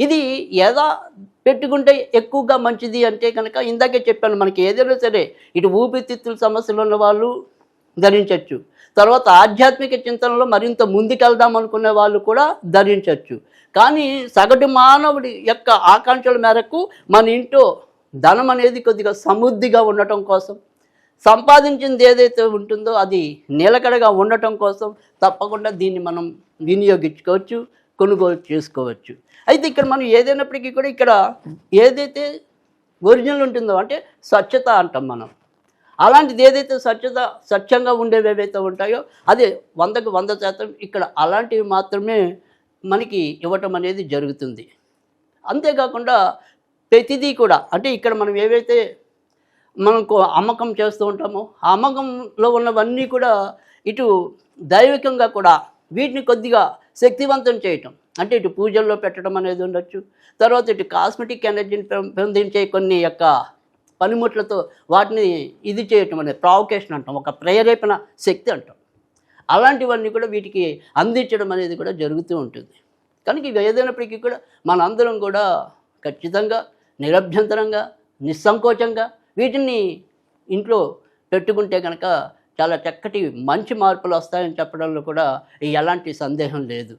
ఇది ఎలా పెట్టుకుంటే ఎక్కువగా మంచిది అంటే కనుక ఇందాకే చెప్పాను, మనకి ఏదైనా సరే ఇటు ఊపిరితిత్తుల సమస్యలు ఉన్న వాళ్ళు ధరించవచ్చు. తర్వాత ఆధ్యాత్మిక చింతనలో మరింత ముందుకెళ్దాం అనుకునే వాళ్ళు కూడా ధరించవచ్చు. కానీ సగటు మానవుడి యొక్క ఆకాంక్షల మేరకు మన ఇంట్లో ధనం అనేది కొద్దిగా సమృద్ధిగా ఉండటం కోసం, సంపాదించింది ఏదైతే ఉంటుందో అది నిలకడగా ఉండటం కోసం తప్పకుండా దీన్ని మనం వినియోగించుకోవచ్చు, కొనుగోలు చేసుకోవచ్చు. అయితే ఇక్కడ మనం ఏదైనప్పటికీ కూడా ఇక్కడ ఏదైతే ఒరిజినల్ ఉంటుందో అంటే స్వచ్ఛత అంటాం మనం. అలాంటిది ఏదైతే స్వచ్ఛంగా ఉండేవి ఏవైతే ఉంటాయో అది 100కి 100% ఇక్కడ అలాంటివి మాత్రమే మనకి ఇవ్వటం అనేది జరుగుతుంది. అంతేకాకుండా ప్రతిదీ కూడా అంటే ఇక్కడ మనం ఏవైతే మనకు అమ్మకం చేస్తూ ఉంటామో ఆ అమ్మకంలో ఉన్నవన్నీ కూడా ఇటు దైవికంగా కూడా వీటిని కొద్దిగా శక్తివంతం చేయటం, అంటే ఇటు పూజల్లో పెట్టడం అనేది ఉండొచ్చు. తర్వాత ఇటు కాస్మెటిక్ ఎనర్జీని పెంపొందించే కొన్ని యొక్క పనిముట్లతో వాటిని ఇది చేయటం అనేది ప్రావకేషన్ అంటాం, ఒక ప్రేరేపణ శక్తి అంటాం. అలాంటివన్నీ కూడా వీటికి అందించడం అనేది కూడా జరుగుతూ ఉంటుంది. కనుక ఇవి ఏదైనప్పటికీ కూడా మనందరం కూడా ఖచ్చితంగా నిరభ్యంతరంగా నిస్సంకోచంగా వీటిని ఇంట్లో పెట్టుకుంటే కనుక చాలా చక్కటి మంచి మార్పులు వస్తాయని చెప్పడంలో కూడా ఎలాంటి సందేహం లేదు.